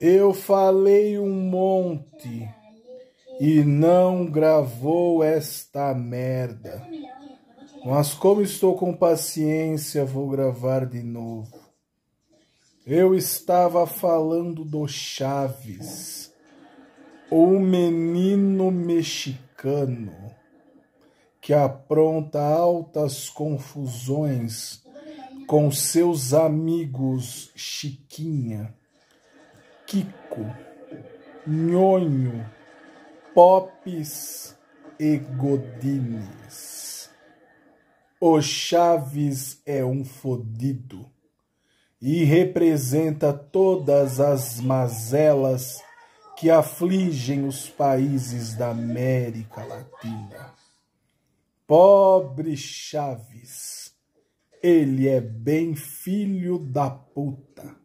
Eu falei um monte e não gravou esta merda. Mas como estou com paciência, vou gravar de novo. Eu estava falando do Chaves, o menino mexicano que apronta altas confusões com seus amigos Chiquinha, Kiko, Nhonho, Popes e Godines. O Chaves é um fodido e representa todas as mazelas que afligem os países da América Latina. Pobre Chaves, ele é bem filho da puta.